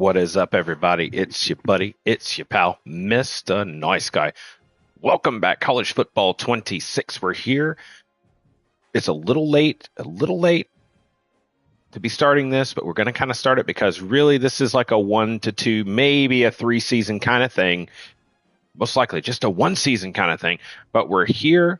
What is up, everybody? It's your buddy, it's your pal, Mr. Nice Guy. Welcome back, College Football 26. We're here. It's a little late to be starting this, but we're going to kind of start it because really this is like a 1 to 2, maybe a 3 season kind of thing. Most likely just a 1 season kind of thing. But we're here.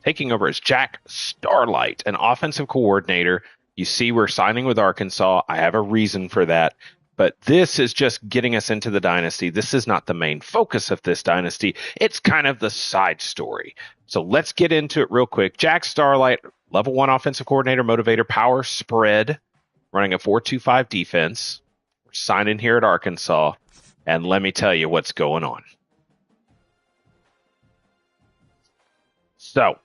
Taking over as Jack Starlite, an offensive coordinator. You see, we're signing with Arkansas. I have a reason for that. But this is just getting us into the dynasty. This is not the main focus of this dynasty. It's kind of the side story. So let's get into it real quick. Jack Starlite, level 1 offensive coordinator, motivator, power spread, running a 4-2-5 defense. We're signing here at Arkansas. And let me tell you what's going on. So,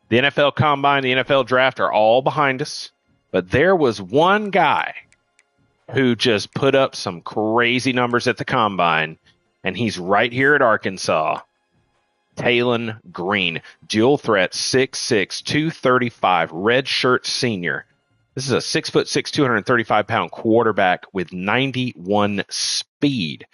the NFL Combine, the NFL Draft are all behind us. But there was one guy who just put up some crazy numbers at the Combine, and he's right here at Arkansas. Talon Green, dual threat, 6'6", 235, red shirt senior. This is a 6'6", 235-pound quarterback with 91 speed.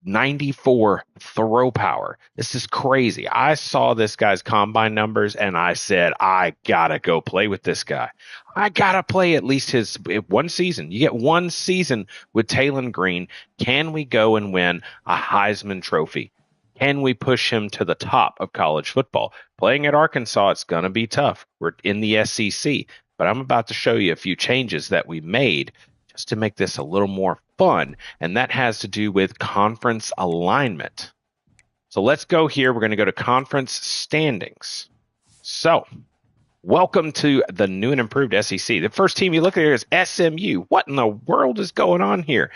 94 throw power. This is crazy. I saw this guy's combine numbers and I said, I gotta go play with this guy. I gotta play at least his 1 season. You get 1 season with Talon Green. Can we go and win a Heisman Trophy? Can we push him to the top of college football? Playing at Arkansas, it's gonna be tough. We're in the SEC, but I'm about to show you a few changes that we made just to make this a little more fun, and that has to do with conference alignment. So let's go here. We're going to go to conference standings. So, welcome to the new and improved SEC. The first team you look at here is SMU. What in the world is going on here?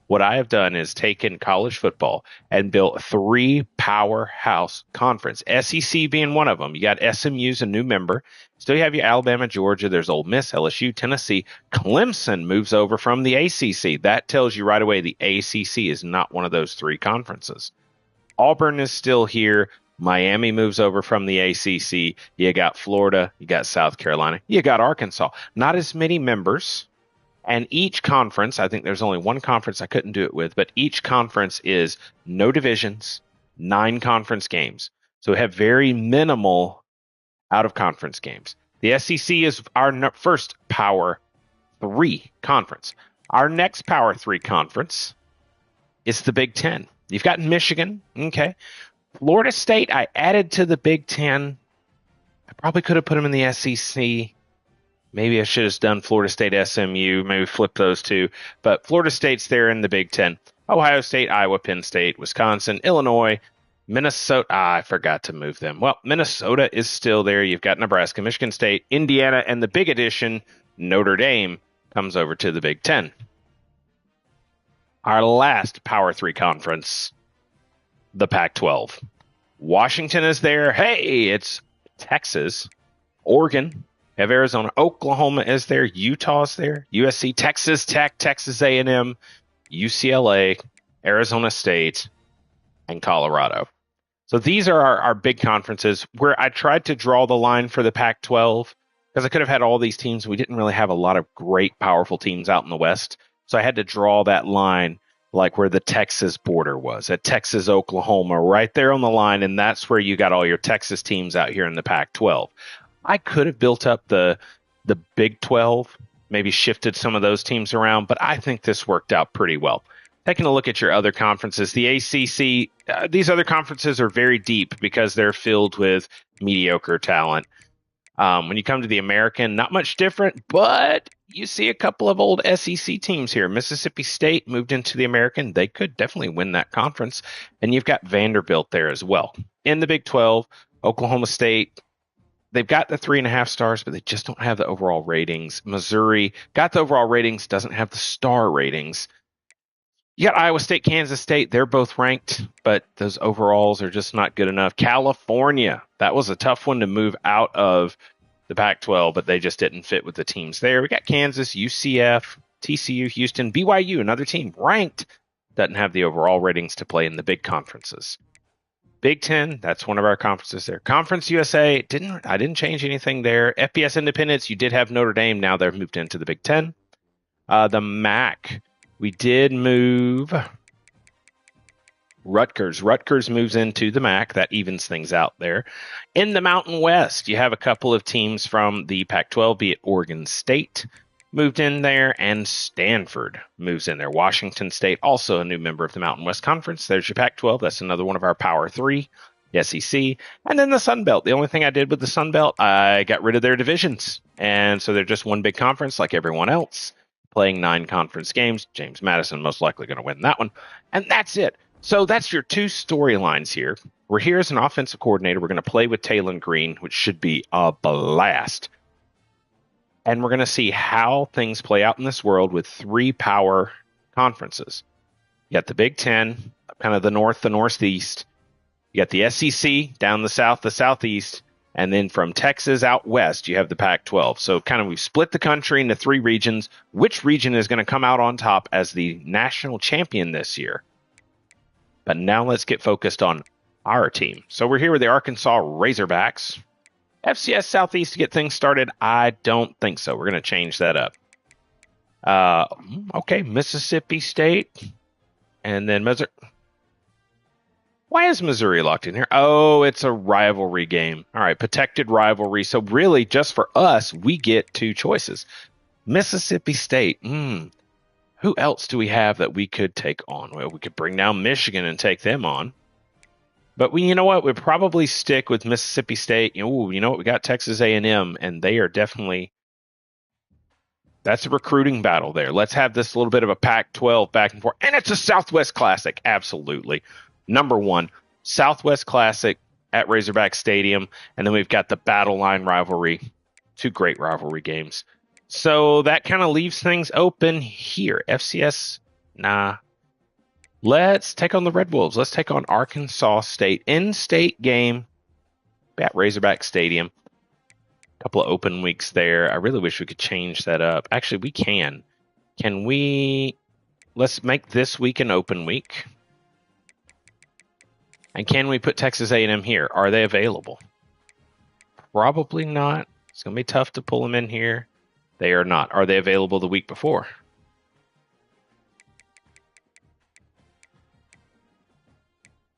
What I have done is taken college football and built 3 powerhouse conference, SEC being one of them. You got SMU's a new member. Still you have your Alabama, Georgia. There's Ole Miss, LSU, Tennessee. Clemson moves over from the ACC. That tells you right away the ACC is not one of those 3 conferences. Auburn is still here. Miami moves over from the ACC. You got Florida. You got South Carolina. You got Arkansas. Not as many members. And each conference, I think there's only one conference I couldn't do it with, but each conference is no divisions, 9 conference games. So we have very minimal out-of-conference games. The SEC is our first Power 3 conference. Our next Power 3 conference is the Big Ten. You've got Michigan, okay. Florida State, I added to the Big Ten. I probably could have put them in the SEC. Maybe I should have done Florida State, SMU, maybe flip those 2. But Florida State's there in the Big Ten. Ohio State, Iowa, Penn State, Wisconsin, Illinois, Minnesota. I forgot to move them. Well, Minnesota is still there. You've got Nebraska, Michigan State, Indiana, and the big addition, Notre Dame, comes over to the Big Ten. Our last Power 3 conference, the Pac-12. Washington is there. Hey, it's Texas, Oregon. Have Arizona, Oklahoma is there, Utah's there, USC, Texas Tech, Texas A&M, UCLA, Arizona State, and Colorado. So these are our big conferences where I tried to draw the line for the Pac-12 because I could have had all these teams. We didn't really have a lot of great, powerful teams out in the West. So I had to draw that line like where the Texas border was, at Texas, Oklahoma, right there on the line. And that's where you got all your Texas teams out here in the Pac-12. I could have built up the Big 12, maybe shifted some of those teams around, but I think this worked out pretty well. Taking a look at your other conferences, the ACC, these other conferences are very deep because they're filled with mediocre talent. When you come to the American, not much different, but you see a couple of old SEC teams here. Mississippi State moved into the American. They could definitely win that conference. And you've got Vanderbilt there as well. In the Big 12, Oklahoma State, they've got the 3.5 stars, but they just don't have the overall ratings. Missouri got the overall ratings, doesn't have the star ratings. You got Iowa State, Kansas State. They're both ranked, but those overalls are just not good enough. California, that was a tough one to move out of the Pac-12, but they just didn't fit with the teams there. We got Kansas, UCF, TCU, Houston, BYU, another team ranked, doesn't have the overall ratings to play in the big conferences. Big Ten, that's one of our conferences there. Conference USA, I didn't change anything there. FBS Independence, you did have Notre Dame. Now they've moved into the Big Ten. The MAC, We did move Rutgers. Rutgers moves into the MAC. That evens things out there. In the Mountain West, you have a couple of teams from the Pac-12, be it Oregon State moved in there, and Stanford moves in there. Washington State, also a new member of the Mountain West Conference. There's your Pac-12. That's another one of our Power 3, the SEC. And then the Sun Belt. The only thing I did with the Sun Belt, I got rid of their divisions. And so they're just one big conference like everyone else, playing 9 conference games. James Madison most likely going to win that one. And that's it. So that's your 2 storylines here. We're here as an offensive coordinator. We're going to play with Taylon Green, which should be a blast. And we're going to see how things play out in this world with 3 power conferences. You got the Big Ten, kind of the North, the Northeast. You got the SEC down the South, the Southeast. And then from Texas out west, you have the Pac-12. So kind of we've split the country into 3 regions. Which region is going to come out on top as the national champion this year? But now let's get focused on our team. So we're here with the Arkansas Razorbacks. FCS Southeast to get things started? I don't think so. We're going to change that up. Okay, Mississippi State. And then Missouri. Why is Missouri locked in here? Oh, it's a rivalry game. All right, protected rivalry. So really, just for us, we get 2 choices. Mississippi State. Who else do we have that we could take on? Well, we could bring down Michigan and take them on. But you know what? We'd probably stick with Mississippi State. You know what? We got Texas A&M, and they are definitely. That's a recruiting battle there. Let's have this little bit of a Pac-12 back and forth, and it's a Southwest Classic, absolutely. Number 1, Southwest Classic at Razorback Stadium, and then we've got the Battle Line rivalry. 2 great rivalry games. So that kind of leaves things open here. FCS, nah. Let's take on the Red Wolves. Let's take on Arkansas State. In-state game at Razorback Stadium. A couple of open weeks there. I really wish we could change that up. Actually, we can. Can we? Let's make this week an open week. And can we put Texas A&M here? Are they available? Probably not. It's going to be tough to pull them in here. They are not. Are they available the week before?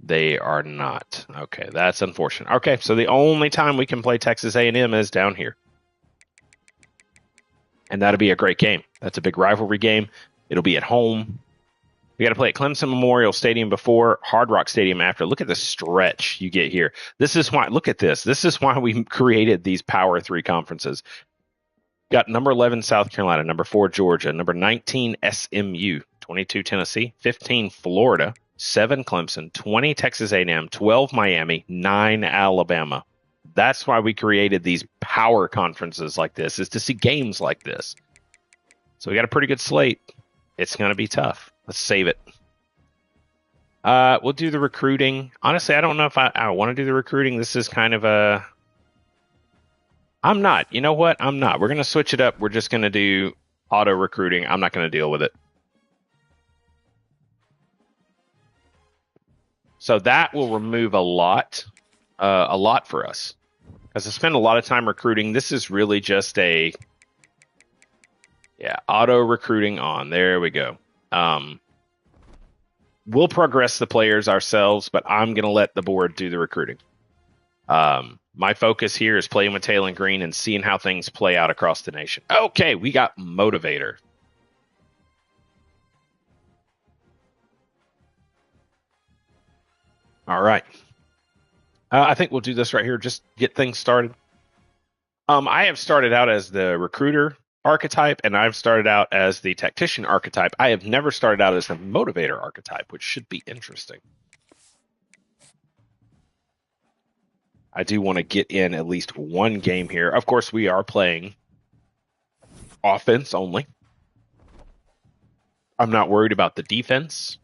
They are not. Okay, that's unfortunate. Okay, so the only time we can play Texas A&M is down here. And that'll be a great game. That's a big rivalry game. It'll be at home. We got to play at Clemson Memorial Stadium before, Hard Rock Stadium after. Look at the stretch you get here. This is why, look at this. This is why we created these Power 3 conferences. Got number 11 South Carolina, number 4 Georgia, number 19 SMU, 22 Tennessee, 15 Florida, 7 Clemson, 20 Texas A&M, 12 Miami, 9 Alabama. That's why we created these power conferences like this, is to see games like this. So we got a pretty good slate. It's going to be tough. Let's save it. We'll do the recruiting. Honestly, I don't know if I want to do the recruiting. This is kind of a... I'm not. You know what? I'm not. We're going to switch it up. We're just going to do auto recruiting. I'm not going to deal with it. So that will remove a lot for us. Because I spend a lot of time recruiting. This is really just a... Yeah, auto recruiting on. There we go. We'll progress the players ourselves, but I'm going to let the board do the recruiting. My focus here is playing with Taylon Green and seeing how things play out across the nation. Okay, we got Motivator. All right. I think we'll do this right here. Just get things started. I have started out as the recruiter archetype, and I've started out as the tactician archetype. I have never started out as the motivator archetype, which should be interesting. I do want to get in at least one game here. Of course, we are playing offense only. I'm not worried about the defense.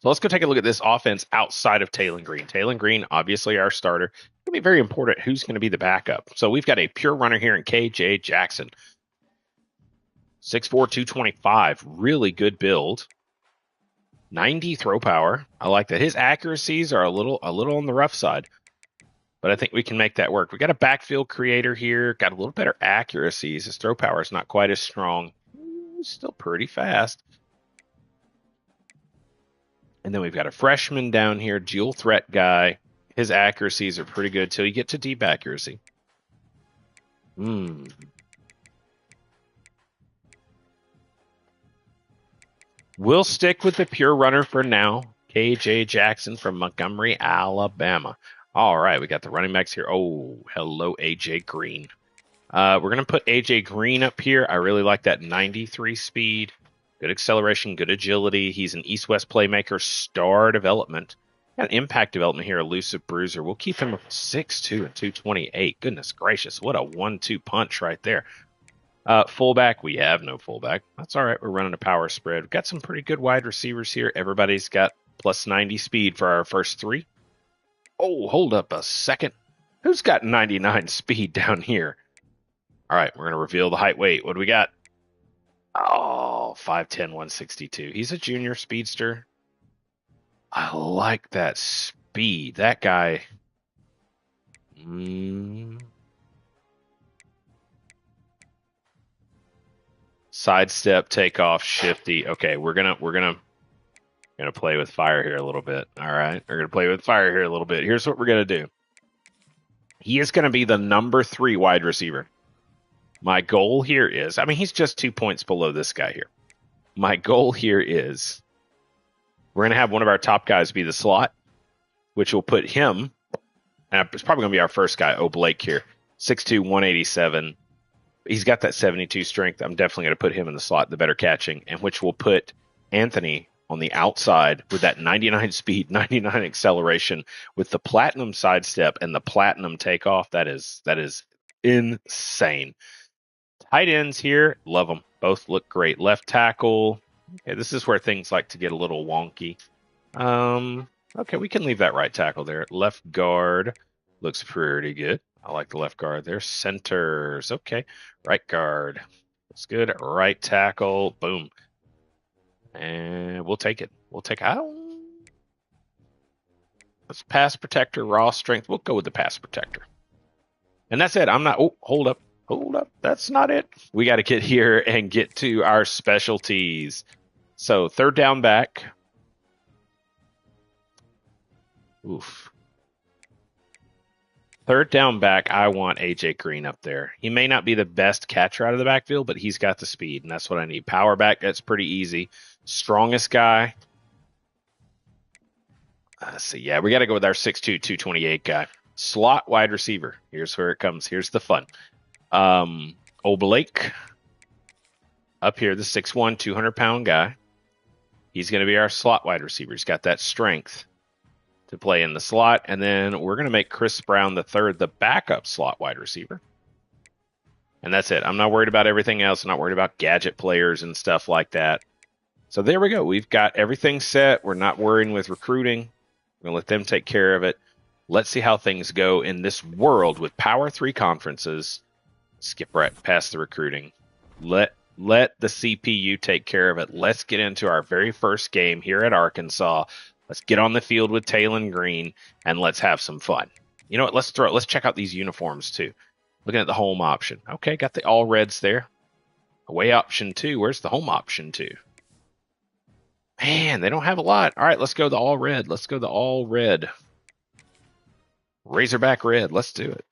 So let's go take a look at this offense outside of Taylon Green. Taylon Green, obviously our starter. It's going to be very important who's going to be the backup. So we've got a pure runner here in KJ Jackson. 6'4", 225. Really good build. 90 throw power. I like that. His accuracies are a little on the rough side. But I think we can make that work. We got a backfield creator here. Got a little better accuracies. His throw power is not quite as strong. he's still pretty fast. And then we've got a freshman down here, dual threat guy. His accuracies are pretty good till you get to deep accuracy. We'll stick with the pure runner for now. KJ Jackson from Montgomery, Alabama. All right, we got the running backs here. Oh, hello, AJ Green. We're going to put AJ Green up here. I really like that 93 speed. Good acceleration, good agility. He's an east-west playmaker, star development. Got impact development here, elusive bruiser. We'll keep him at 6'2 and 228. Goodness gracious, what a 1-2 punch right there. Fullback, we have no fullback. That's all right. We're running a power spread. We've got some pretty good wide receivers here. Everybody's got plus 90 speed for our first three. Oh, hold up a second. Who's got 99 speed down here? All right, we're going to reveal the height. Weight. What do we got? Oh, 5'10", 162. He's a junior speedster. I like that speed. That guy. Sidestep, takeoff, shifty. Okay, we're gonna play with fire here a little bit. All right, we're gonna play with fire here a little bit. Here's what we're gonna do. He is gonna be the number 3 wide receiver. My goal here is, I mean, he's just 2 points below this guy here. My goal here is we're going to have one of our top guys be the slot, which will put him, and it's probably going to be our first guy, Blake here, 6'2", 187. He's got that 72 strength. I'm definitely going to put him in the slot, the better catching, and which will put Anthony on the outside with that 99 speed, 99 acceleration, with the platinum sidestep and the platinum takeoff. That is insane. Tight ends here, love them. Both look great. Left tackle. Okay, this is where things like to get a little wonky. Okay, we can leave that right tackle there. Left guard looks pretty good. I like the left guard there. Centers. Okay. Right guard. Looks good. Right tackle. Boom. And we'll take it. Let's pass protector, raw strength. We'll go with the pass protector. And that's it. Hold up. That's not it. We got to get here and get to our specialties. So third down back. Third down back, I want AJ Green up there. He may not be the best catcher out of the backfield, but he's got the speed, and that's what I need. Power back, that's pretty easy. Strongest guy. Let's see. Yeah, we got to go with our 6'2", 228 guy. Slot wide receiver. Here's where it comes. Here's the fun. Blake up here, the 6'1", 200-pound guy. He's going to be our slot wide receiver. He's got that strength to play in the slot. And then we're going to make Chris Brown III the backup slot wide receiver. And that's it. I'm not worried about everything else. I'm not worried about gadget players and stuff like that. So there we go. We've got everything set. We're not worrying with recruiting. We're going to let them take care of it. Let's see how things go in this world with Power 3 conferences. Skip right past the recruiting. Let the CPU take care of it. Let's get into our very first game here at Arkansas. Let's get on the field with Taylon Green and let's have some fun. You know what? Let's check out these uniforms too. Looking at the home option. Okay, got the all reds there. Away option 2. Where's the home option 2? Man, they don't have a lot. All right, let's go the all red. Let's go the all red. Razorback red. Let's do it.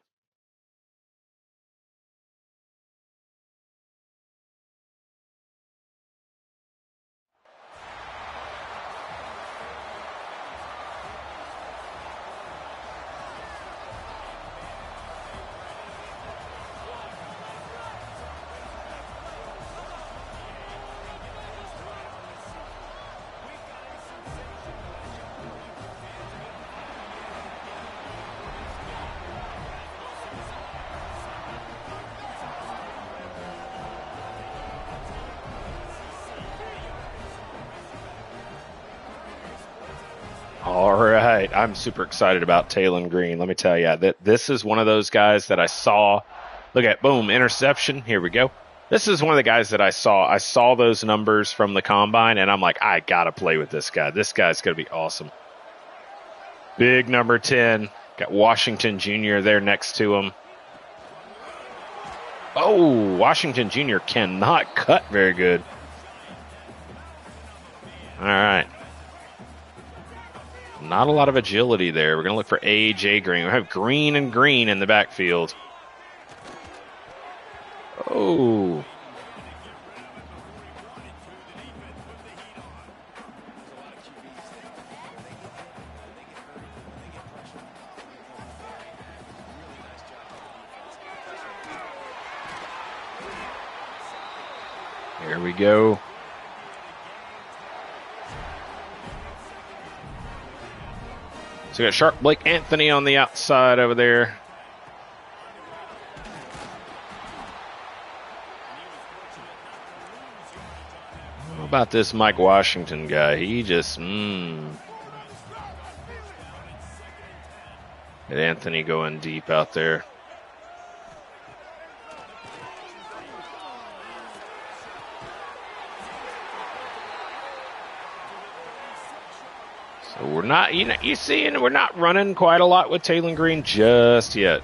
All right. I'm super excited about Taylon Green. Let me tell you that this is one of those guys that I saw. Look at, boom, interception. Here we go. This is one of the guys that I saw. I saw those numbers from the combine, and I'm like, I got to play with this guy. This guy's going to be awesome. Big number 10. Got Washington Jr. there next to him. Oh, Washington Jr. cannot cut very good. All right. Not a lot of agility there. We're going to look for A.J. Green. We have Green and Green in the backfield. Oh. Here we go. So we got Sharp Blake Anthony on the outside over there. How about this Mike Washington guy? He just, Had Anthony going deep out there. So we're not, you see, and we're not running quite a lot with Taylor Green just yet.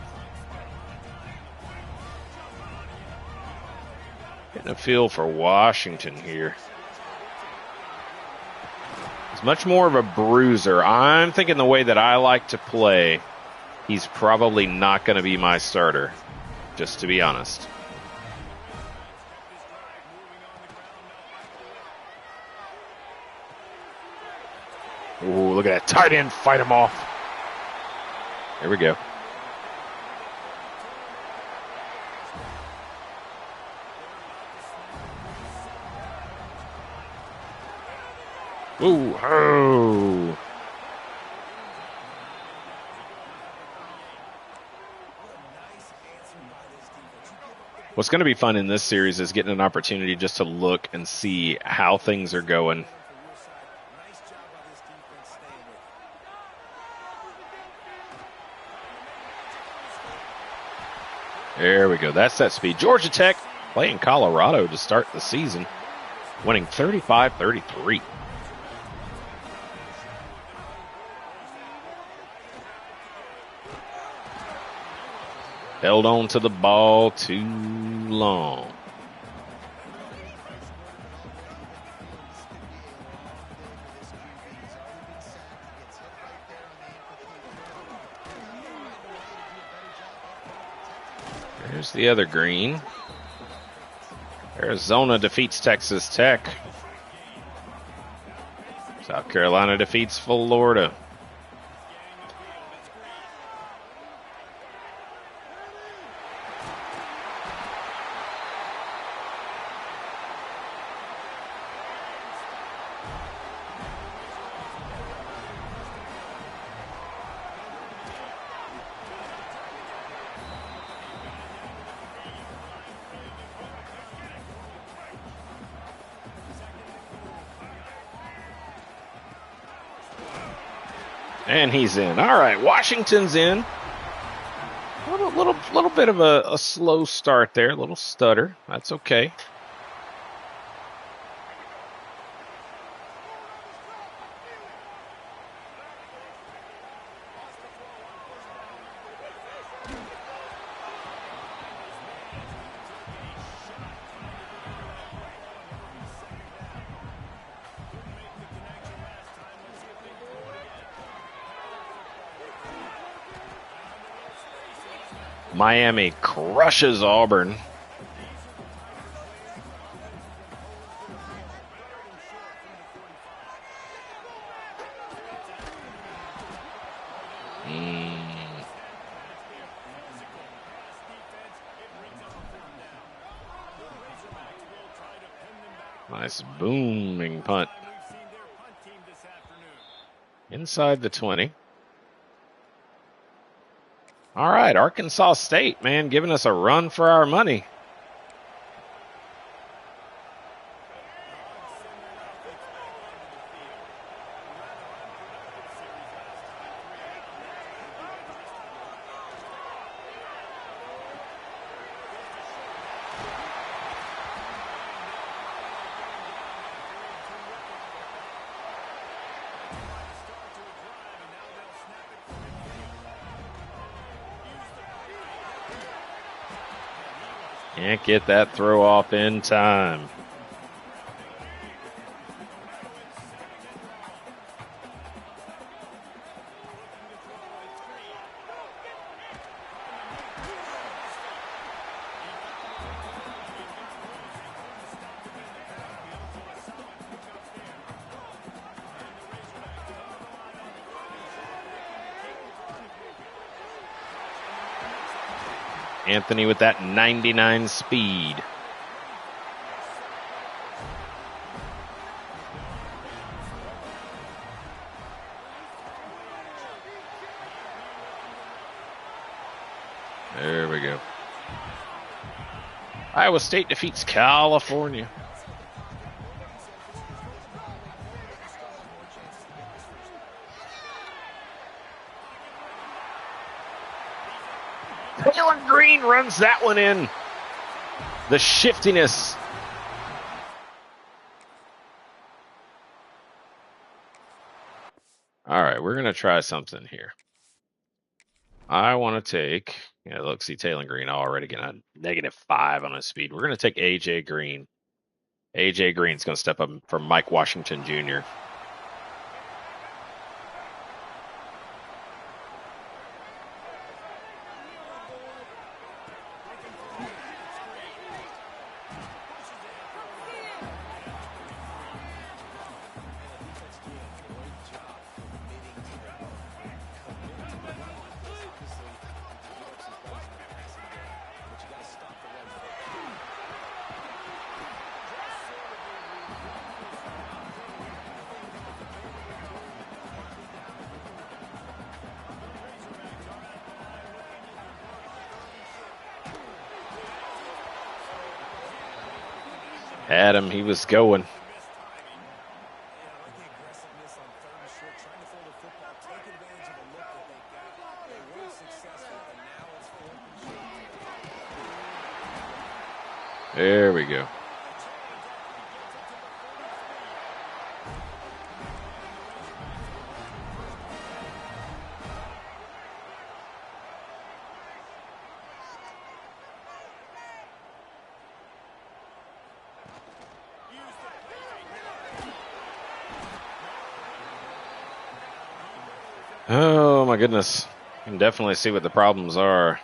Getting a feel for Washington here. He's much more of a bruiser. I'm thinking the way that I like to play, he's probably not going to be my starter, just to be honest. Ooh, look at that tight end fight him off. There we go. Ooh, oh. What's going to be fun in this series is getting an opportunity just to look and see how things are going. There we go. That's that speed. Georgia Tech playing Colorado to start the season, winning 35-33. Held on to the ball too long. There's the other Green. Arizona defeats Texas Tech. South Carolina defeats Florida. And he's in. All right, Washington's in. Little bit of a slow start there, a little stutter. That's okay. Miami crushes Auburn. Nice booming punt. Inside the 20. All right, Arkansas State, man, giving us a run for our money. Can't get that throw off in time. Anthony with that 99 speed. There we go. Iowa State defeats California. Taylor Green runs that one in. The shiftiness. All right, we're going to try something here. I want to take, look, see Taylor Green already getting a -5 on his speed. We're going to take A.J. Green. A.J. Green's going to step up for Mike Washington Jr. Had him, he was going. There we go. Oh my goodness. You can definitely see what the problems are.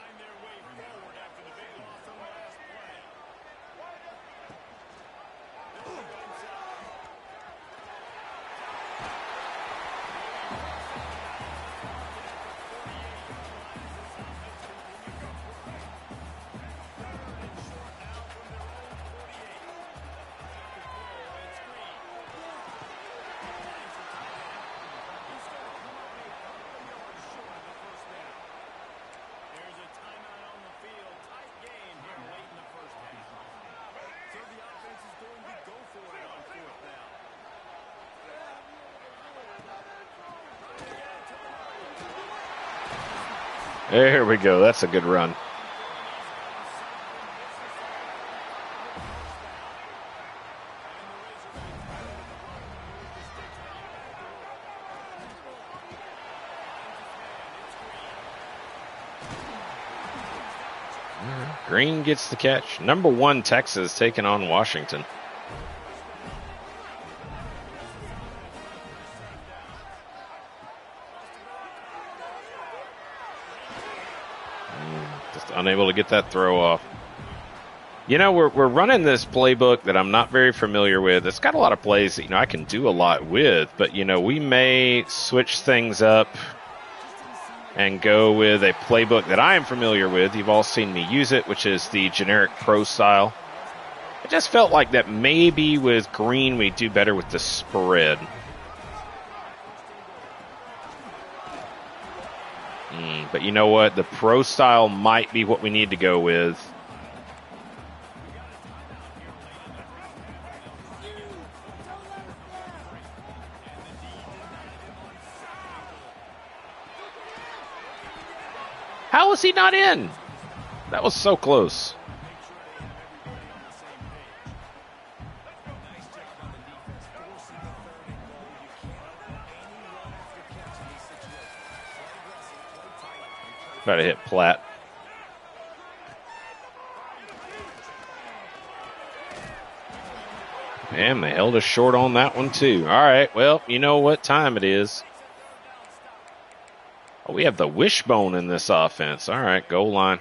There we go. That's a good run. Green gets the catch. #1 Texas taking on Washington. Just unable to get that throw off. We're running this playbook that I'm not very familiar with. It's got a lot of plays that, I can do a lot with, but, we may switch things up and go with a playbook that I am familiar with. You've all seen me use it, which is the generic pro style. I just felt like that maybe with Green we do better with the spread. But you know what? The pro style might be what we need to go with. How was he not in? That was so close. Try to hit Platt. And they held us short on that one too. All right, well, you know what time it is. Oh, we have the wishbone in this offense. All right, goal line.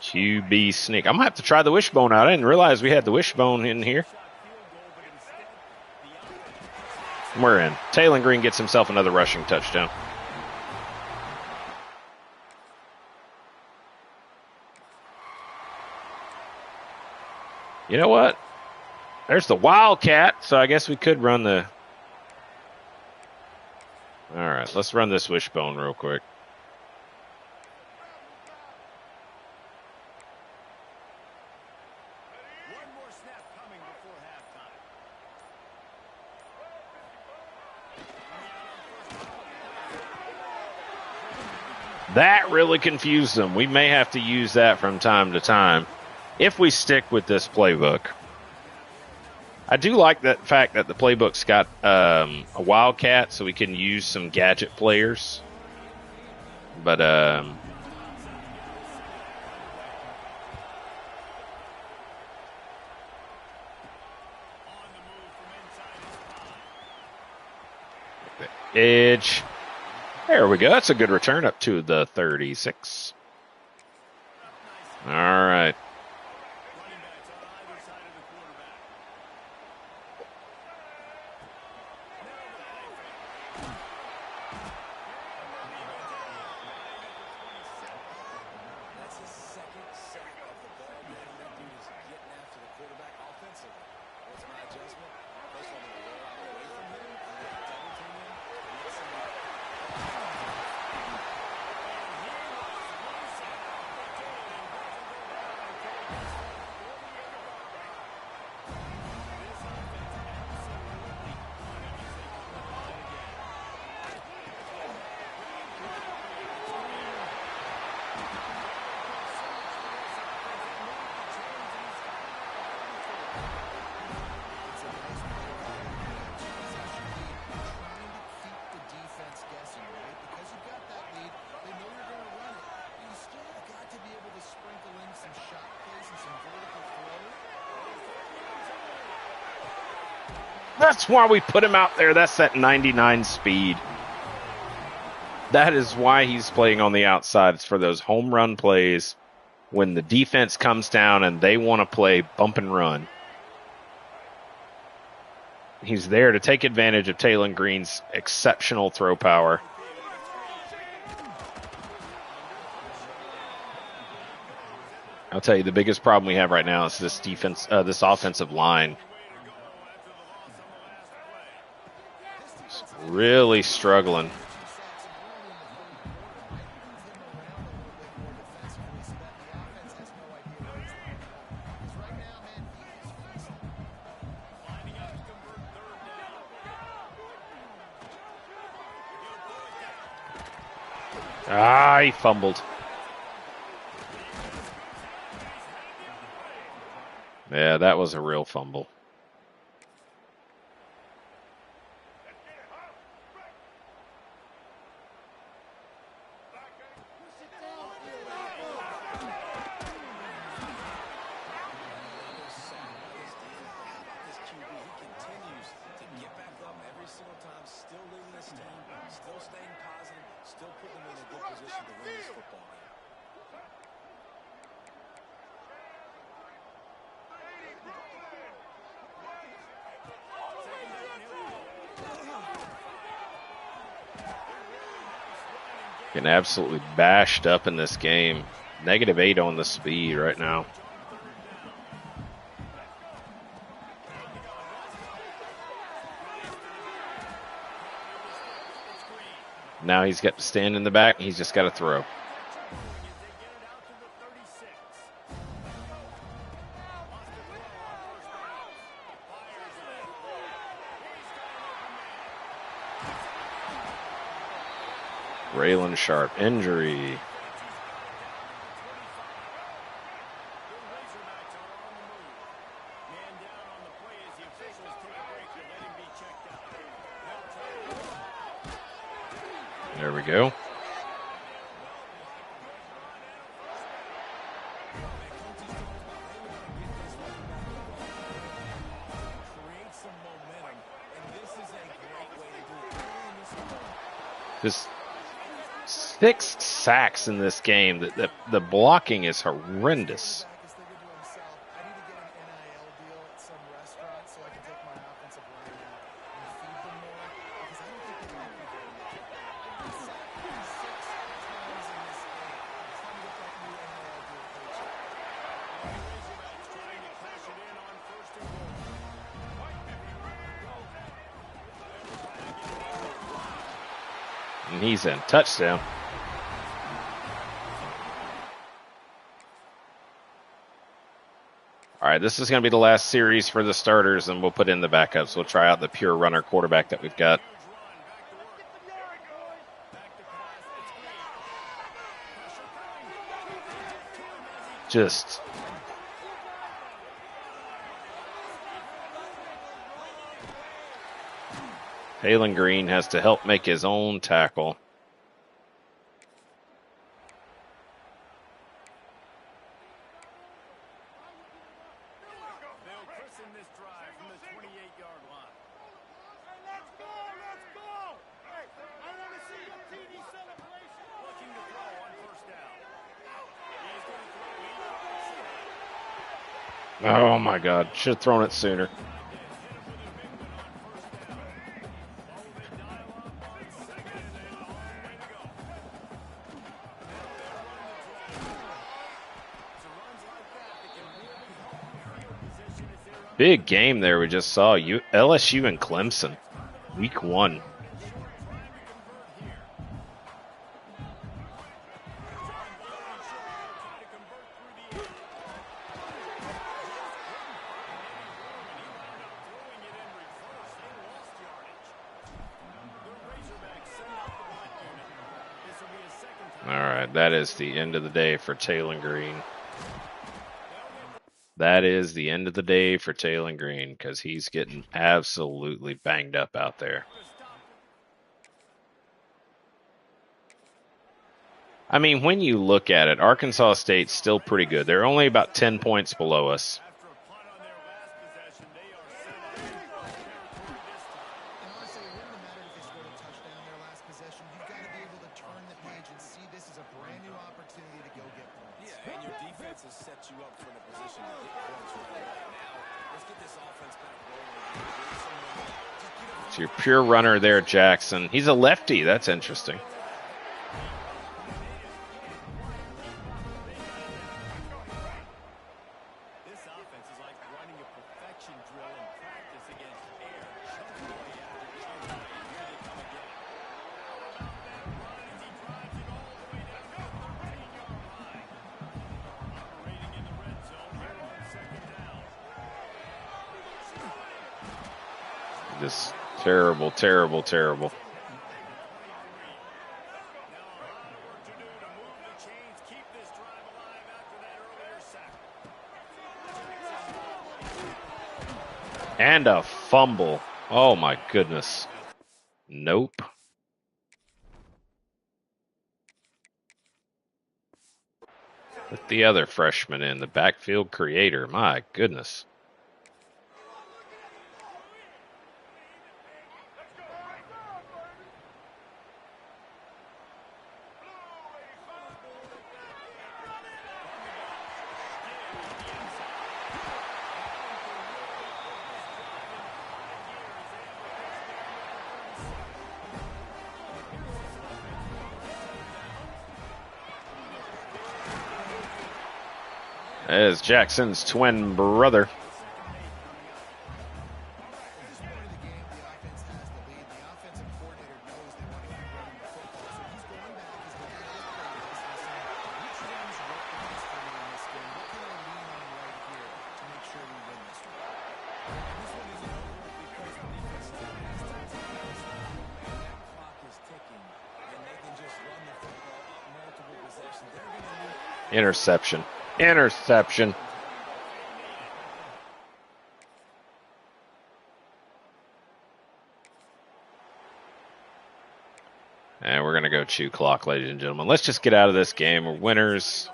QB sneak. I'm going to have to try the wishbone out. I didn't realize we had the wishbone in here. We're in. Taylor Green gets himself another rushing touchdown. You know what? There's the Wildcat, so I guess we could run the... All right, let's run this wishbone real quick. One more snap coming before halftime. That really confused them. We may have to use that from time to time if we stick with this playbook. I do like that fact that the playbook's got a Wildcat, so we can use some gadget players. But edge. There we go. That's a good return up to the 36. All right. That's why we put him out there. That's that 99 speed. That is why he's playing on the outside. It's for those home run plays when the defense comes down and they want to play bump and run. He's there to take advantage of Taylon Green's exceptional throw power. I'll tell you, the biggest problem we have right now is this defense, this offensive line. It's really struggling. Ah, he fumbled. Yeah, that was a real fumble. Getting absolutely bashed up in this game. -8 on the speed right now. Now he's got to stand in the back. He's just got to throw. Braylon Sharp injury. There we go. Just 6 sacks in this game. The blocking is horrendous. and he's in. Touchdown. All right, this is going to be the last series for the starters, and we'll put in the backups. We'll try out the pure runner quarterback that we've got. Just Taylon Green has to help make his own tackle. Oh my God, should have thrown it sooner. Big game there we just saw. LSU and Clemson, week 1. All right, that is the end of the day for Taylon Green. That is the end of the day for Taylon Green because he's getting absolutely banged up out there. I mean, when you look at it, Arkansas State's still pretty good. They're only about 10 points below us. It's your pure runner there, Jackson. He's a lefty. That's interesting. Just terrible, terrible, terrible. And a fumble. Oh my goodness. Nope. Put the other freshman in, the backfield creator. My goodness. As Jackson's twin brother. Interception. Interception. And we're going to go chew clock, ladies and gentlemen. Let's just get out of this game. We're winners.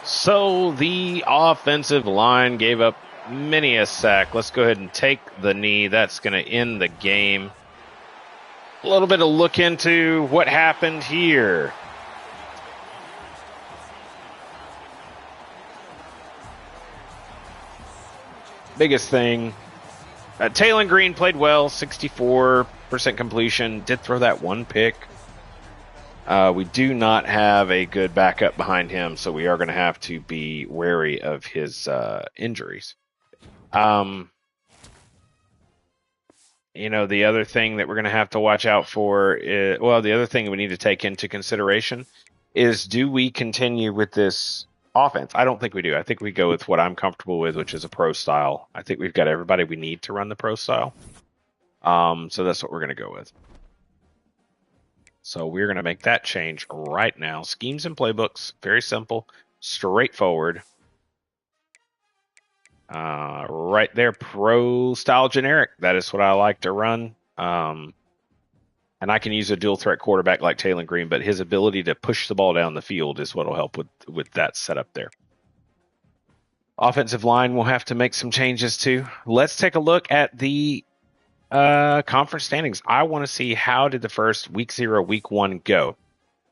So the offensive line gave up many a sack. Let's go ahead and take the knee. That's going to end the game. A little bit of look into what happened here. biggest thing. Taylor Green played well, 64% completion. Did throw that one pick. We do not have a good backup behind him, so we are going to have to be wary of his injuries. The other thing that we're going to have to watch out for is, the other thing we need to take into consideration is, do we continue with this offense? I don't think we do. I think we go with what I'm comfortable with, which is a pro style. I think we've got everybody we need to run the pro style. So that's what we're going to go with. So we're going to make that change right now. Schemes and playbooks, very simple, straightforward. Right there, pro style generic. That is what I like to run. And I can use a dual threat quarterback like Taylor Green, but his ability to push the ball down the field is what will help with that setup there. Offensive line will have to make some changes too. Let's take a look at the conference standings. I want to see, how did the first week 0, week 1 go?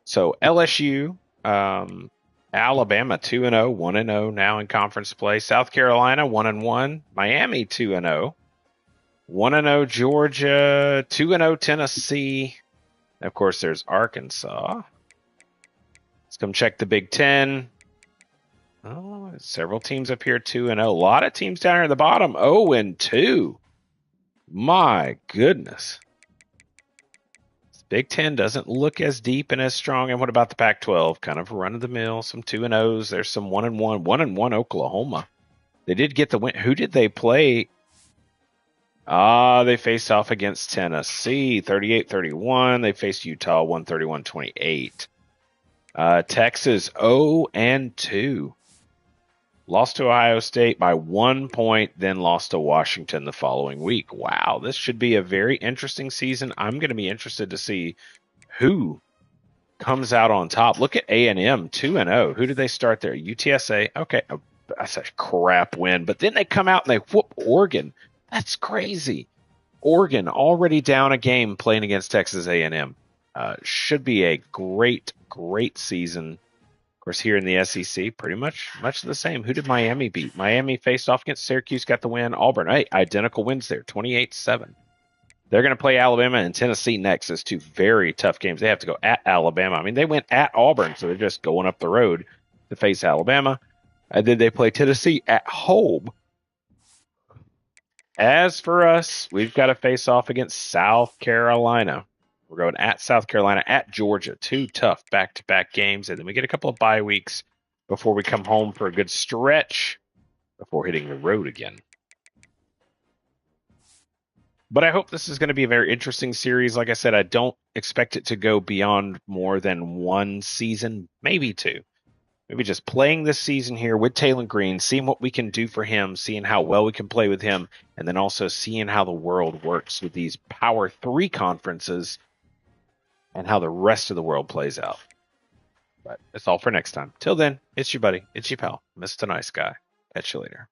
So LSU, Alabama 2-0, 1-0 now in conference play. South Carolina 1-1, Miami 2-0, 1-0 Georgia, 2-0 Tennessee. And of course, there's Arkansas. Let's come check the Big Ten. Oh, several teams up here 2-0. A lot of teams down here at the bottom 0-2. My goodness. Big Ten doesn't look as deep and as strong. And what about the Pac-12? Kind of run of the mill, some 2-0s. There's some 1-1, 1-1 Oklahoma. They did get the win. Who did they play? They faced off against Tennessee, 38-31. They faced Utah, 131-28. Texas 0-2. Lost to Ohio State by 1 point, then lost to Washington the following week. Wow, this should be a very interesting season. I'm going to be interested to see who comes out on top. Look at A&M, 2-0. Who did they start there? UTSA. Okay, that's a crap win. But then they come out and they whoop Oregon. That's crazy. Oregon already down a game playing against Texas A&M. Should be a great, great season. Of course, here in the SEC, pretty much the same. Who did Miami beat? Miami faced off against Syracuse, got the win. Auburn, hey, identical wins there, 28-7. They're going to play Alabama and Tennessee next as two very tough games. They have to go at Alabama. I mean, they went at Auburn, so they're just going up the road to face Alabama. And then they play Tennessee at home. As for us, we've got to face off against South Carolina. We're going at South Carolina, at Georgia. 2 tough back-to-back games. And then we get a couple of bye weeks before we come home for a good stretch before hitting the road again. But I hope this is going to be a very interesting series. Like I said, I don't expect it to go beyond more than 1 season, maybe 2. Maybe just playing this season here with Taylor Green, seeing what we can do for him, seeing how well we can play with him, and then also seeing how the world works with these Power 3 conferences and how the rest of the world plays out. But that's all for next time. Till then, it's your buddy, it's your pal, Mr. Nice Guy. Catch you later.